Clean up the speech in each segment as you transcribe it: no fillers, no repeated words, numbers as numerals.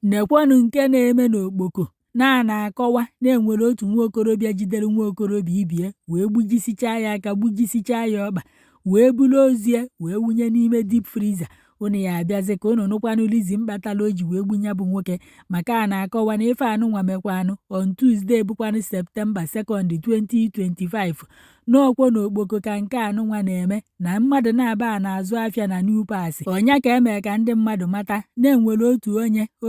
nekwanụ nke na-eme n'Okpoko na-akọwa na enwere otu nwa okorobịa jidere nwa okorobịa ibie wee gbujisichaa ya aka gbujisichaa ya ọkpa wee buru ozie wee wunye n'ime deep freezer. Unu ya abịazi ka unu nụkwanụ Lizzy mkpatala o ji wee gbunye bụ nwoke maka a na-akọwa na ife anụnwa mekwanụ on Tuesday bụkwanụ Septemba 2nd 2025 n'ọkwo n'Okpoko ka nke anụnwa na-eme na mmadụ na-aba na-azụ afịa na New Pass. Ọnya ka eme ka ndị mmadụ mata na-enwere otu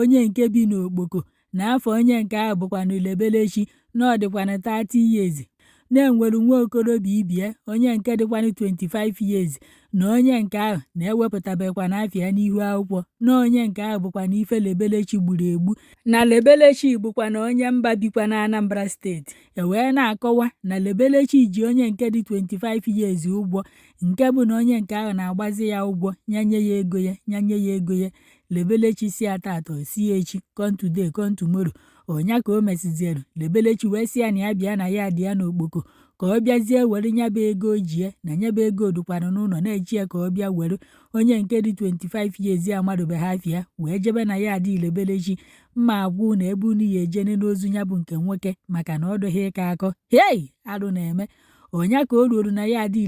onye nke bi n'Okpoko na afọ onye nke ahụ bụkwanụ Lebelechi na ọ dịkwanụ 30 years na-enwere nwa okorobịa ibie onye nke dịkwanụ 25 years na onye nke ahụ na-ewepụtabekwana afịa n'ihu akwụkwọ na onye nke ahụ bụkwana ife Lebelechi gburu egbu na Lebelechi bụkwana onye mba bikwa na Anambra steeti. Wee na-akọwa na Lebelechi ji onye nke dị 25 years ụgwọ nke bụ na onye nke ahụ na-agbazi ya ụgwọ nyanye ya ego ya Lebelechi si atọ si echi come today come tomorrow. Ọnya ka o mesizielu Lebelechi wee sị ya na ya bịa na ya dị ya n'Okpoko ka ọ bịazie were nyaba ego o ji na nyaba ego dụkwanụ n'ụlọ na-echi ya ka ọ bịa were onye nke dị 25 years amadobeghị afịa wee jebe na ya dị Lebelechi mma agwụ na ebe unu ya ejene n'ozu ya bụ nke nwoke maka na ọ dụghị ịka akọ arụ na-eme. Ọnya ka o ruoru na ya dị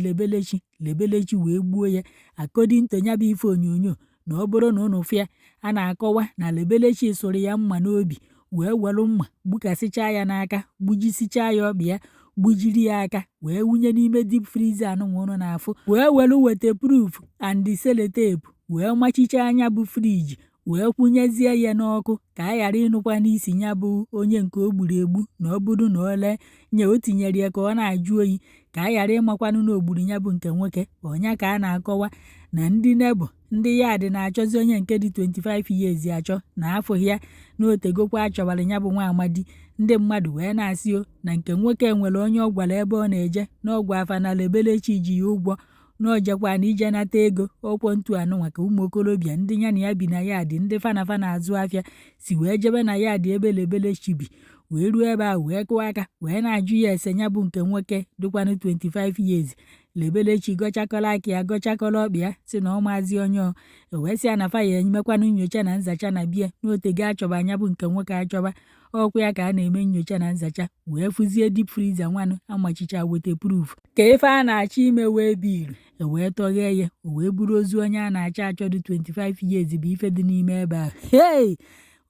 Lebelechi wee gbuo ya according to nyaba ife onyonyo na ọ bụrụ na unu fịa a na-akọwa na Lebelechi sụrụ ya mma n'obi wee welu mma gbukasịchaa ya n'aka gbujisichaa ya ọkpa ya gbujiri ya aka wee wunye n'ime deep freezer anụnwa unu na-afụ wee welu waterproof and sellotape wee machichaa anya bụ friji wee kwụnyezie ya n'ọkụ ka a ghara ịnụkwa n'isi ya bụ onye nke o gburu egbu na ọ bụrụ na ole nye o tinyere ya ka ọ na-ajụ oyi ka a ghara ịmakwanụ na ogburu ya bụ nke nwoke. Ọnya ka a na-akọwa na ndị nebo ndị ya dị na-achọzi onye nke dị 25 years achọ na afọ ya na otegokwa achọwara ya bụ nwa amadi. Ndị mmadụ wee na-asị o na nke nwoke nwere onye ọ gwara ebe ọ na-eje na ọgwụ afa na Lebelechi ji ya ụgwọ na ojekwa na ije nata ego ọkwọ ntu anụnwa ka ụmụ okorobịa ndị ya na ya bi na ya dị ndị fanafa na-azụ afịa si wee jebe na ya dị ebe Lebelechi bi wee ruo ebe ahụ wee kụwa aka wee na-ajụ ya ese ya bụ nke nwoke dịkwanụ 25 years. Lebelechi gọchakọla aka ya gọchakọla ọkpa ya si na ọ maazị onye wee sị ya na fa ya emekwanụ nyocha na nzacha na bie n'otego achọba anya bụ nke nwoke achọba ọkwa ya ka a na-eme nyocha na nzacha wee fụzie deep freezer nwanụ amachicha waterproof ka ife a na-achọ ime wee biiru wee tọghee ya o wee buru ozu onye a na-achọ dị 25 years bụ ife dị n'ime ebe ahụ.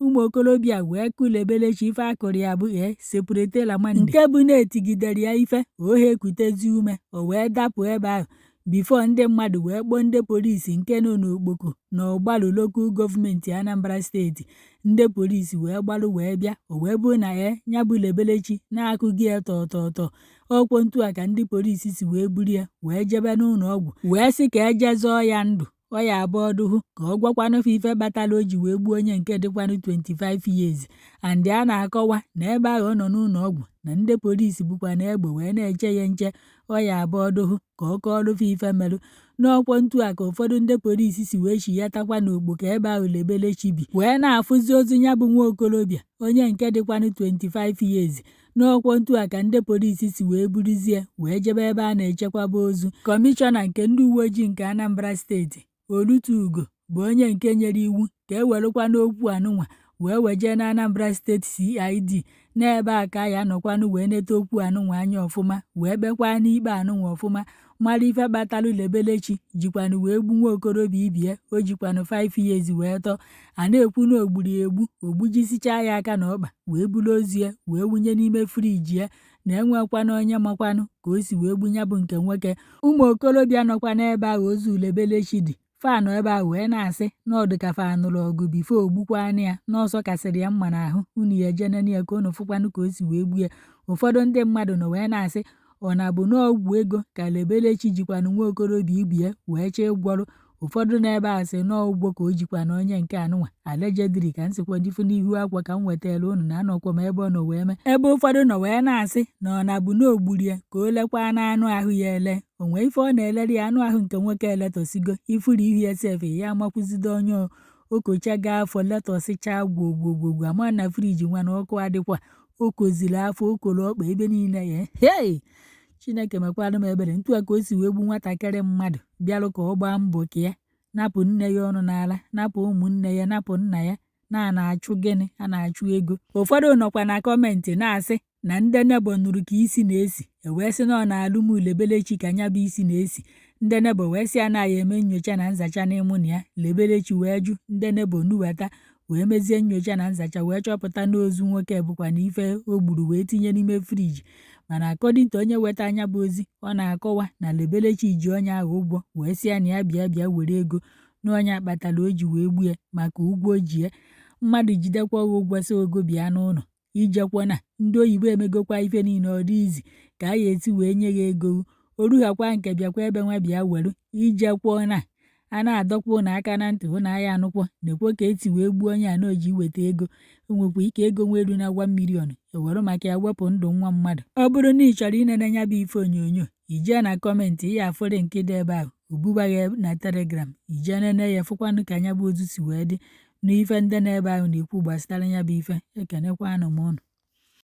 Ụmụ okorobịa wee kụ Lebelechi ife akụrụ ya bụ sepuretela mande nke bụ na-etigidere ya ife ohe ekutezi ume o wee dapụ ebe ahụ bifo ndị mmadụ wee kpọọ ndị polisi nke nọ n'Okpoko na Ọgbalụ lokal gọọmenti Anambra steeti. Ndị polisi wee gbalụ wee bịa o wee bụ na ya bụ Lebelechi na-akụghị ya tọtọtọ ọkwọ ntu a ka ndị polisi si wee buru ya wee jebe n'ụlọ ọgwụ wee sị ka eje zọọ ya ndụ ọ ya abụọ dụhụ ka ọ gwakwanụ ife batala o ji wee gbuo onye nke dịkwanụ 25 years. And a na-akọwa na ebe ahụ ọ nọ n'ụlọ ọgwụ na ndị polisi bụkwa na egbe wee na-eche ya nche ọ ya abụọ dụhụ ka ọ kọọrụ ife merụ n'ọkwọ ntu a ka ụfọdụ ndị polisi si wee chiyatakwa n'Okpoko ebe ahụ Lebelechi bi wee na-afụzi ozu ya bụ nwa okorobịa onye nke dịkwanụ 25 years. N'ọkwọ ntu a ka ndị polisi si wee buruzie wee jebe ebe a na-echekwaba ozu. Kọmishọna nke ndị uwe ojii nke Anambra steeti Olutugo bụ onye nke nyere iwu ka ewerekwa n'okwu anụnwa wee weje na Anambra steeti CID n'ebe a ka ya nọkwanụ wee neta okwu anụnwa anya ọfụma wee kpekwa n'ikpe anụnwa ọfụma mara ife kpatalụ Lebelechi jikwanụ wee gbu nwa okorobịa ibie o jikwanụ 5 years wee tọọ a na-ekwu na ogburu egbu ogbujisichaa ya aka na ọkpa wee buru ozu ya wee wunye n'ime friji ya na enwekwanụ onye makwanụ ka o si wee gbunya bụ nke nwoke. Ụmụ okorobịa nọkwa n'ebe ahụ ozu Lebelechi dị fanụ ebe ahụ wee na-asị na ọ dịka fa anụrụ ọgụ bifo ogbukwanụ ya n'ọsọ kasịrị ya mma n'ahụ unu ya ejenene ya ka unu fụkwanụ ka o si wee gbu ya. Ụfọdụ ndị mmadụ nọ wee na-asị ọ na-abụ n'ọgwụ ego ka Lebelechi jikwanụ nwa okorobịa ibie wee chee gwọrụ. Ụfọdụ n'ebe ahụ sị n'ụgwọ ka o jikwanụ onye nke anụnwa allegedly ka nsikwa dịfu n'ihu akwa ka m wetara unu na anọkwa m ebe ọ nọ wee mee. Ebe ụfọdụ nọ wee na-asị na ọ na-abụ n'ogburu ya ka o lekwa n'anụ ahụ ya ele onwe ife ọ na-eleri ya anụ ahụ nke nwoke eletọsigo ifuru ihu ya sefe ya amakwụzido onye okocha ga afọ letọsichaa gwogwogwogwo ama na friji nwa na ọkụ adịkwa okozili afọ okolo ọkpa ebe niile ya Chineke mekwanụ m ebere ntu a ka o si wee gbu nwatakịrị mmadụ bịalụ ka ọ gbaa mbọ ka ya napụ nne ya ọnụ n'ala napụ ụmụnne ya napụ nna ya na-achụ gịnị a na-achụ ego. Ụfọdụ nọkwa na kọmentị na-asị na ndị nebo nụrụ ka isi na-esi wee sị na ọ na-alụ m Lebelechi ka nya bụ isi na-esi. Ndị nebo wee sị anaghị eme nnyocha na nzacha n'ịmụ na ya. Lebelechi wee jụ ndị nebo nuweta wee mezie nnyocha na nzacha wee chọpụta na ozu nwoke bụkwa na ife o gburu wee tinye n'ime friji. Mana akọdịnta onye weta anya bụ ozi, ọ na-akọwa na Lebelechi ji onye ahụ ụgwọ wee sị ya na ya bịa were ego na onye akpatala o ji wee gbuo ya maka ụgwọ o ji ya. Mmadụ jidekwa gị ụgwọ sị ogo bịa n'ụlọ ijekwa na ndị oyibo emegokwa ife niile ọ dị izi ka a ya esi wee nye ya ego. O rughakwa nke bịakwa ebe nwa bịa were ijekwa na a na-adọkwa ụnụ aka na ntị ụnụ aya anụkwa na-ekwe ka eti wee gbuo onye a na oji weta ego. O nwekwa ike ego nwa elu na 1 million ewere maka ya wepụ ndụ nwa mmadụ. Ọ bụrụ na ị chọrọ inene ya bụ ife onyonyo, ijee na kọmentị ya afụrụ nke dị ebe ahụ obubaghị na Telegram, ijee nene ya fụkwanụ ka nya bụ ozu si wee dị na ife ndị na ebe ahụ na-ekwu gbasara ya bụ ife. Ekenekwanụ m ụnụ.